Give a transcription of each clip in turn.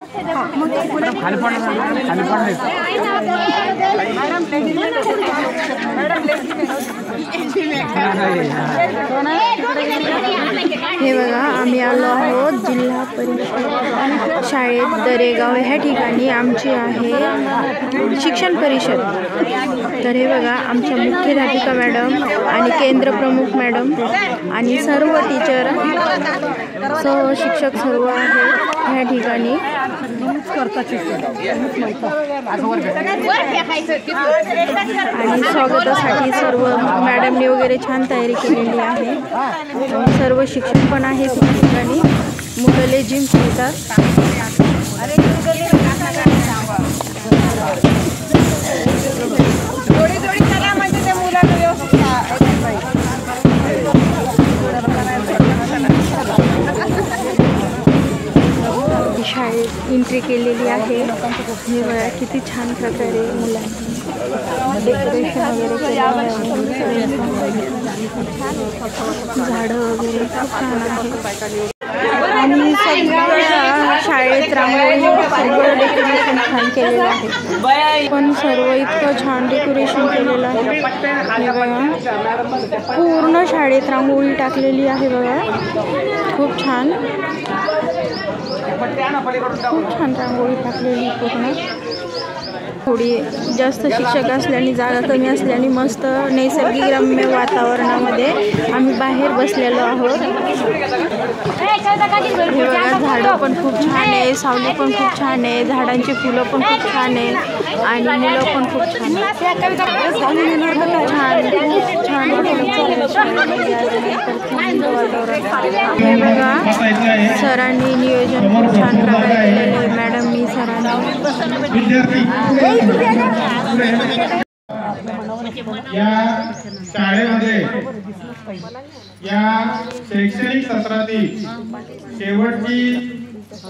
हे बघा आम्ही आलो आहोत जिल्हा परिषद शाळेत दरेगाव ह्या ठिकाणी आमची आहे शिक्षण परिषद। तर हे बघा आमच्या मुख्याध्यापिका मॅडम आणि केंद्र प्रमुख मॅडम आणि सर्व टीचर सह शिक्षक सर्व आहेत ह्या ठिकाणी। आणि स्वागतासाठी सर्व मॅडमने वगैरे छान तयारी केलेली आहे। सर्व शिक्षक पण आहेत या ठिकाणी। मुलं जिम खेळतात। शाळेत एंट्री केलेली आहे। हे बघा किती छान प्रकारे मुलांनी डेकोरेशन वगैरे झाडं वगैरे खूप छान आहे। आणि सगळ्या शाळेत रांगोळी सगळं डेकोरेशन छान केलेलं आहे। पण सर्व इतकं छान डेकोरेशन केलेलं आहे। हे बघा पूर्ण शाळेत रांगोळी टाकलेली आहे बघा। खूप छान रांगोळी टाकलेली पूर्ण। थोडी जास्त शिक्षक असल्याने जागा कमी असल्याने मस्त नैसर्गिक रम्य वातावरणामध्ये आम्ही बाहेर बसलेलो आहोत। हे बघा झाडं पण खूप छान आहे, सावली पण खूप छान आहे, झाडांची फुलं पण खूप छान आहे आणि मुलं पण खूप छान हे बघा सरांनी नियोजन खूप छान प्रकारे केलेलं आहे। मॅडमनी सरांनी या शाळेमध्ये या शैक्षणिक सत्रातील शेवटची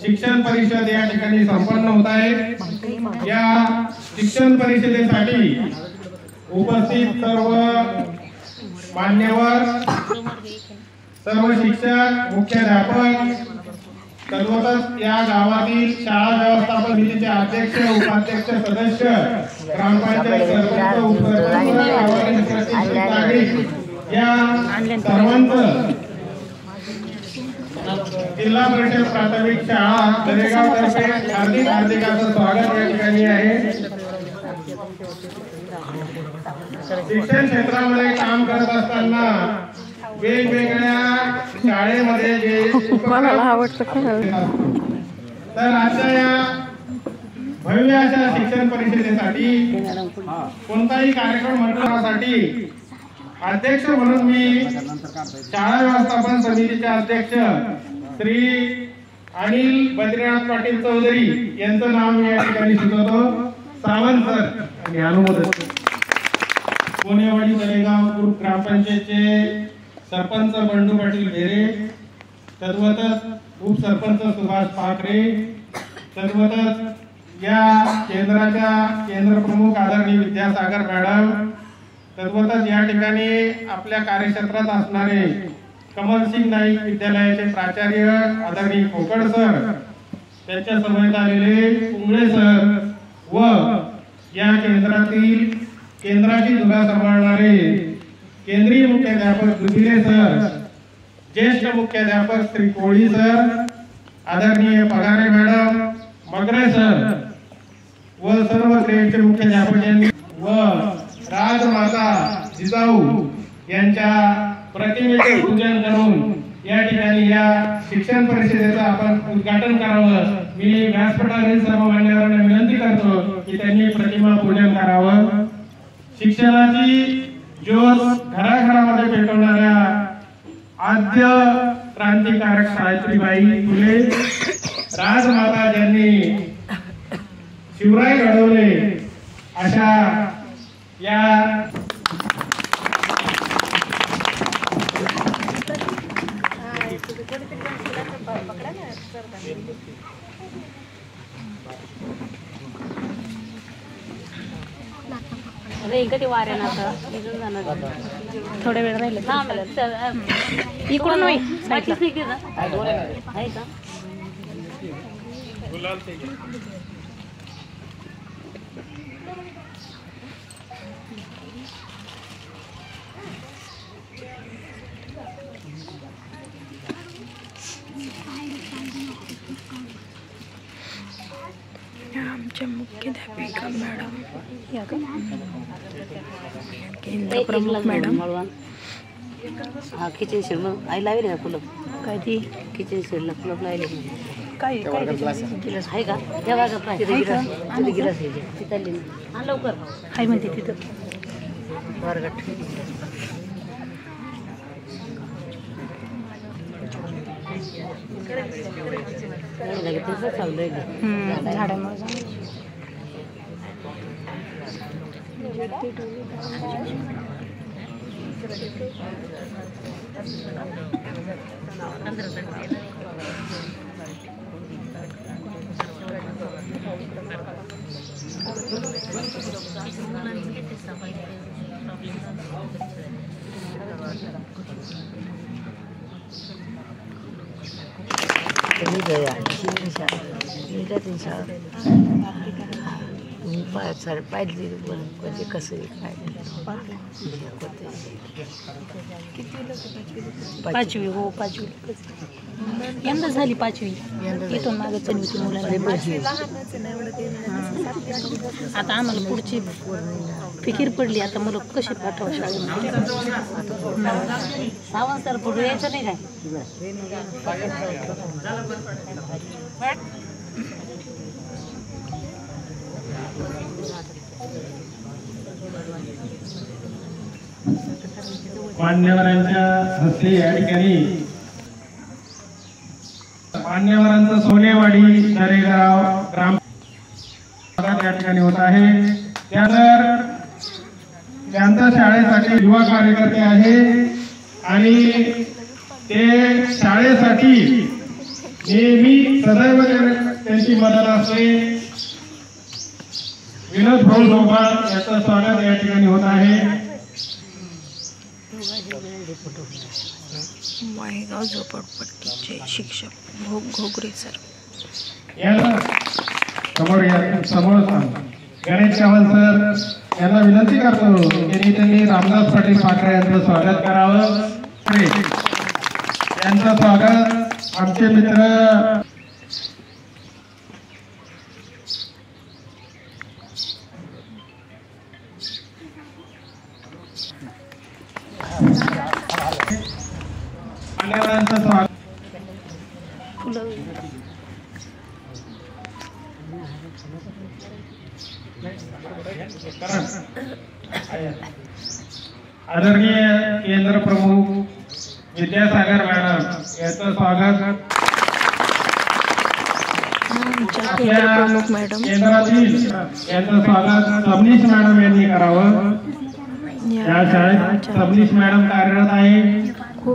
शिक्षण परिषद या ठिकाणी संपन्न होत आहे। या शिक्षण परिषदेसाठी उपस्थित सर्व मान्यवर, सर्व शिक्षक, मुख्याध्यापक, सर्वतच या गावातील शाळा व्यवस्थापन समितीचे अध्यक्ष, उपाध्यक्ष, सदस्य, ग्रामपंचायत सरपंच, उपसरपंच, या सर्वांचं जिल्हा परिषद प्राथमिक शाळा दरेगाव तर्फे हार्दिक असं स्वागत या ठिकाणी आहे। शिक्षण क्षेत्रामध्ये काम करत असताना वेगवेगळ्या शाळेमध्ये जे तर अशा या भव्य अशा शिक्षण परिषदेसाठी कोणताही कार्यक्रम मंडळासाठी अध्यक्ष म्हणून मी शाळा व्यवस्थापन समितीचे अध्यक्ष श्री अनिल बद्रीनाथ पाटील चौधरी यांचं नाव मी या ठिकाणी सुचवतो। सावंत सर आणि अनुमोदन कोणेवाडी दरेगाव ग्रामपंचायतचे सरपंच बंडू पाटील भेरे, तद्वतच उपसरपंच सुभाष पाखरे, तद्वतच या केंद्राच्या केंद्र प्रमुख आदरणीय विद्यासागर मॅडम, तद्वतच या ठिकाणी आपल्या कार्यक्षेत्रात असणारे कमलसिंग नाईक विद्यालयाचे प्राचार्य आदरणीय कोकड सर, त्यांच्या समवेत आलेले कुंबळे सर व या केंद्राची धुरा सांभाळणारे केंद्रीय मुख्याध्यापक दुबिले सर, ज्येष्ठ मुख्याध्यापक श्री कोळी सर, आदरणीय पगारे मॅडम, मगरे सर व सर्व ग्रेडचे मुख्याध्यापक यांनी व राजमाता जिजाऊ यांच्या प्रतिमेचे पूजन करून या ठिकाणी या शिक्षण परिषदेचं आपण उद्घाटन करावं। मी व्यासपीठावरील सर्व मान्यवरांना विनंती करतो की त्यांनी प्रतिमा पूजन करावं। शिक्षणाची ज्योत घराघरामध्ये पेटवणाऱ्या आद्य क्रांतिकारक सावित्रीबाई फुले, राजमाता ज्यांनी शिवराय घडवले, अशा या कधी वाऱ्यानं आता थोड्या वेळ राहिले इकडून आहे का आमच्या मुख्याध्यापिका मॅडम या केंद्र प्रमुख मॅडम. हा किचन शेड मग आई लावली का फुलं? काय ती किचन शेडला फुलं लावली काय गिलास आहे का? त्या भागात नाही तिथे गिलास आहे तिथं हा लवकर हाय म्हणते तिथं वर्गात झाडामुळे पाहिजे म्हणजे कसं पाचवी. हो पाचवी यंदा झाली पाचवी. इथून मागे चली होती मुलांना. आता आम्हाला पुढची फिकीर पडली. आता मुलं कशी पाठवा शाळेमध्ये. सावंत सर पुढे यायचं नाही काय? मान्यवरांच्या हस्ते या ठिकाणी मान्यवरांचं सोनेवाडी नरेगाव ग्राम या ठिकाणी होत आहे. त्यानंतर त्यांच्या शाळेसाठी युवा कार्यकर्ते आहे आणि ते शाळेसाठी नेहमी सदैव त्यांची मदत असते. विनोद भाऊ डोभाळ याचं स्वागत या ठिकाणी होत आहे. वाहेगाव झोपडपट्टीचे शिक्षक घोगरे सर समोर गणेश चव्हाण सर यांना विनंती करतो की त्यांनी रामदास पाटील पाखरे यांचं स्वागत करावं. यांचं स्वागत आमचे मित्र मान्यवरांचं स्वागत. आदरणीय केंद्र प्रमुख विद्यासागर मॅडम यांचं स्वागत. केंद्र प्रमुख मॅडम केंद्रातील यांचं स्वागत सबनीश मॅडम यांनी करावं. या शाळेत सबनीश मॅडम कार्यरत आहे.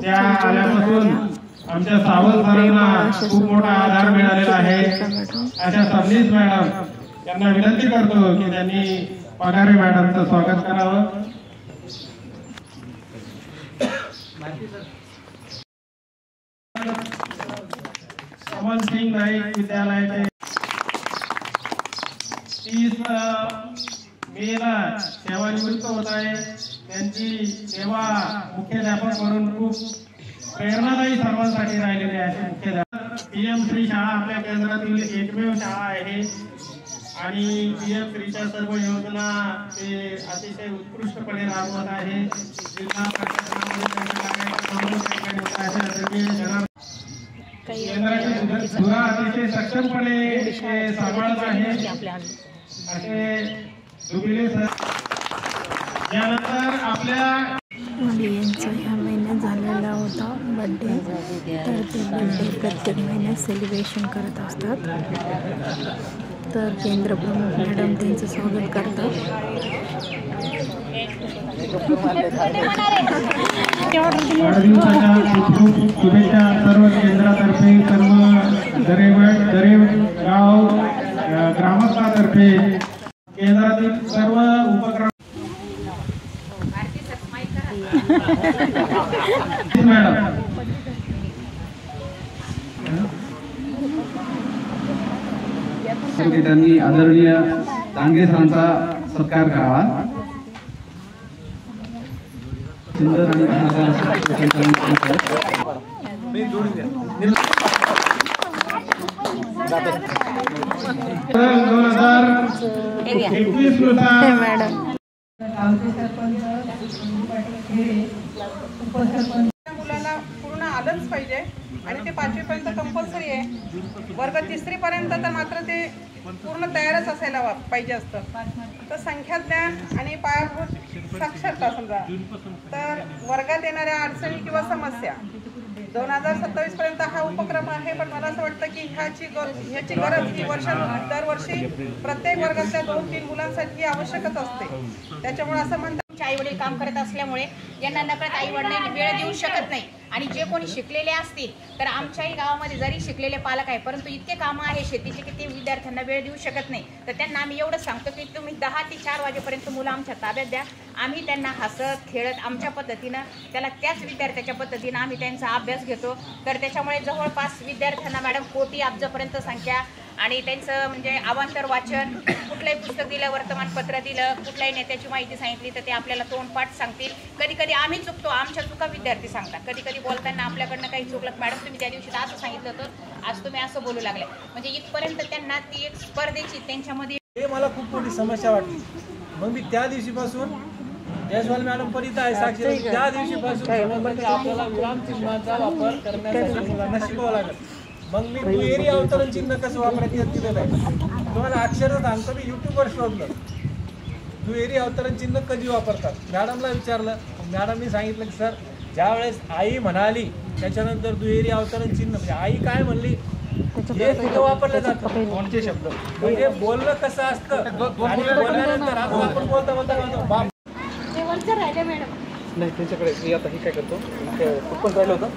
त्या आल्यापासून आमच्या सावंत सरांना खूप मोठा आधार मिळालेला आहे. अशा सबनीश मॅडम यांना विनंती करतो की त्यांनी पगारे मॅडमचं स्वागत करावं. अमन सिंग नाईक विद्यालयाचे 30 मेला सेवानिवृत्त होत आहे. त्यांची सेवा मुख्याध्यापक म्हणून खूप प्रेरणादायी सर्वांसाठी राहिलेली आहे. मुख्याध्यापक PM श्री शाळा आपल्या केंद्रातील एकमेव शाळा आहे आणि PM श्रीच्या सर्व योजना ते अतिशय उत्कृष्टपणे राबवत आहे. जिल्हा केंद्राची धुरा अतिशय सक्षमपणे सांभाळत आहे. असे जुबिले सर यानंतर आपल्या यांचा ह्या महिन्यात झालेला होता बड्डे. तर ते बड्डे प्रत्येक महिन्यात सेलिब्रेशन करत असतात. तर केंद्र प्रमुख मॅडम त्यांचं स्वागत करतात. शुभेच्छा सर्व केंद्रातर्फे सर्व दरेगाव ग्रामस्थातर्फे केंद्रातील सर्व उपक्रम मॅडम त्यांनी आदरणीय डांगे सरांचा सत्कार करावा. सुंदर आणि 2021 नुसार मॅडम मुलांना पूर्ण आलंच पाहिजे आणि ते 5वी पर्यंत कंपल्सरी आहे. वर्ग 3री पर्यंत तर मात्र ते पूर्ण तयारच असायला पाहिजे असतं. तर संख्याज्ञान आणि पायाभूत साक्षरता समजा तर वर्गात येणाऱ्या अडचणी किंवा समस्या 2027 पर्यंत हा उपक्रम आहे. पण मला असं वाटतं की ह्याची गरज ही दरवर्षी प्रत्येक वर्गातल्या 2-3 मुलांसाठी आवश्यकच असते. त्याच्यामुळे असं म्हणतात आई वडील काम करत असल्यामुळे यांना नकळत आई वडिलांनी वेळ देऊ शकत नाही. आणि जे कोणी शिकलेले असतील तर आमच्याही गावामध्ये जरी शिकलेले पालक आहे परंतु इतके कामं आहे शेतीचे की ते विद्यार्थ्यांना वेळ देऊ शकत नाही. तर त्यांना आम्ही एवढं सांगतो की तुम्ही 10 ते 4 वाजेपर्यंत मुलं आमच्या ताब्यात द्या. आम्ही त्यांना हसत खेळत आमच्या पद्धतीनं त्याला त्याच विद्यार्थ्याच्या पद्धतीनं आम्ही त्यांचा अभ्यास घेतो. तर त्याच्यामुळे जवळपास विद्यार्थ्यांना मॅडम कोटी अब्जापर्यंत संख्या आणि त्यांचं म्हणजे अवांतर वाचन कुठलंही पुस्तक दिलं वर्तमानपत्र दिलं कुठल्याही नेत्याची माहिती सांगितली तर ते आपल्याला तोंडपाठ सांगतील. कधी कधी आम्ही चुकतो आमच्या चुका विद्यार्थी सांगतात. कधी कधी बोलताना आपल्याकडनं काही चुकलं मॅडम तुम्ही त्या दिवशी असं सांगितलं होतं आज तुम्ही असं बोलू लागले. म्हणजे इथपर्यंत त्यांना ती एक स्पर्धेची त्यांच्यामध्ये हे मला खूप मोठी समस्या वाटली. मग मी त्या दिवशीपासून जयस्वाल मॅडम पण इथं आहे साक्षी त्या दिवशीपासून आपल्याला विराम चिन्हाचा वापर करण्यासाठी मुलांना शिकवावं लागेल. मग मी दुहेरी अवतरण चिन्ह कसं वापरायचं दिलेलं आहे. तुम्हाला अक्षरं सांगतो मी यूट्यूबवर शोधलं दुहेरी अवतरण चिन्ह कधी वापरतात. मॅडमला विचारलं मॅडमनी सांगितलं की सर ज्यावेळेस आई म्हणाली त्याच्यानंतर दुहेरी अवतरण चिन्ह म्हणजे आई काय म्हणली हे तिथं वापरलं जातं. कोणते शब्द म्हणजे बोलणं कसं असतं आणि बोलल्यानंतर आपण बोलता नाही त्यांच्याकडे मी आता हे काय करतो कुपन राहिलं होतं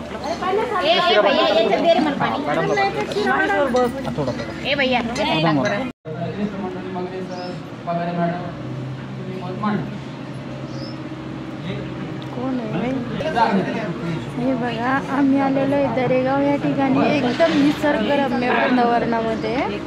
कोण आहे हे बघा. आम्ही आलेलो आहे दरेगाव या ठिकाणी एकदम निसर्गरम्य वातावरणामध्ये आणि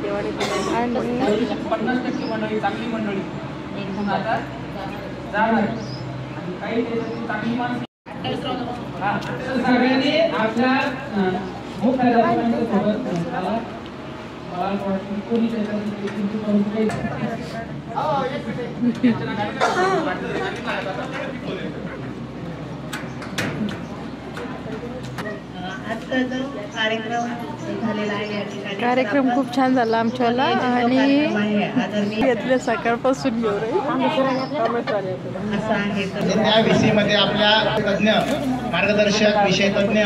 सगळ्यांनी आपल्या कार्यक्रम खूप छान झाला आमच्याला आणि घेतलं सकाळपासून घेऊ त्या विषयीमध्ये आपल्या तज्ञ मार्गदर्शक विषय तज्ञ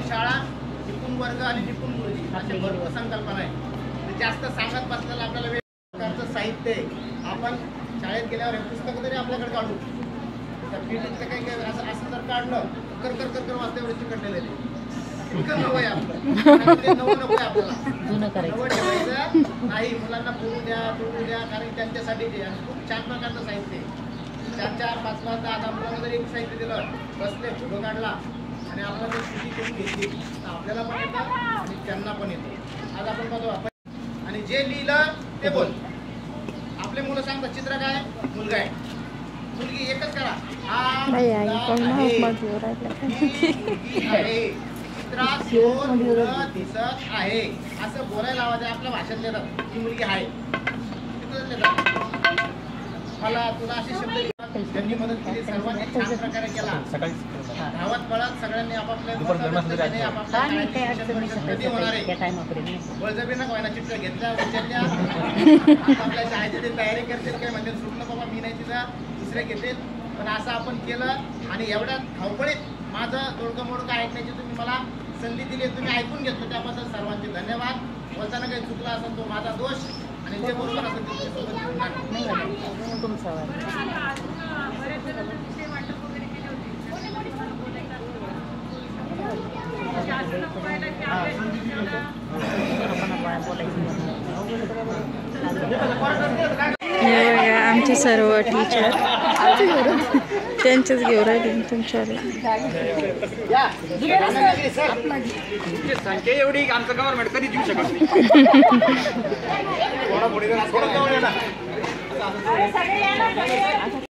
शाळा निपुण वर्ग आणि निपुण गुरुजी असे भरपूर संकल्पना आहे. जास्त सांगत बसलेलं आपल्याला वेगळं साहित्य आपण शाळेत गेल्यावर हे पुस्तक तरी आपल्याकडे काढू तर पीटीचं काही असं जर काढलं कर कर कर कर वाचते एवढे चिकटलेले इतकं नवं आहे आपलं. ते नवं नको आहे आपल्याला नवं ठेवायचं नाही. मुलांना बोलू द्या कारण त्यांच्यासाठी जे आणि खूप छान प्रकारचं साहित्य 4-5 आता मुलांना जर एक साहित्य दिलं बसले फोटो काढला आणि आपल्याला जर स्थिती करून घेतली तर आपल्याला पण येतं आणि त्यांना पण येतं. आज आपण बघू आपण आणि जे लिहिलं ते बोल. आपले मुलं सांगतात चित्र काय मुलगा आहे मुलगी एकच करा चित्रात 2 मुलं दिसत आहे असं बोलायला आवाज आहे. आपल्या भाषेत लिहितात ही मुलगी आहे तिथं लिहितात. मला तुला असे शब्द त्यांनी मदत केली सर्वांनी छान प्रकारे केला. धावत पळत सगळ्यांनी आपापल्या बळजबरी नको व्हायला चिठ्ठ्या घेतल्या विचारल्या आपल्या शाळेची तयारी करतील काय म्हणजे सुटलं बाबा मी नाही तिथं दुसरे घेतील. पण असं आपण केलं आणि एवढ्या धावपळीत माझं तोडकं मोडकं ऐकण्याची तुम्ही मला संधी दिली तुम्ही ऐकून घेतलं त्याबद्दल सर्वांचे धन्यवाद. बोलताना काही चुकला असेल तो माझा दोष आणि जे बरोबर असेल ते आमचे सर्व टीचर त्यांचेच घेऊन राहिले तुमच्यावर. संख्या एवढी आमचं गव्हर्नमेंट कधी देऊ शकत नाही.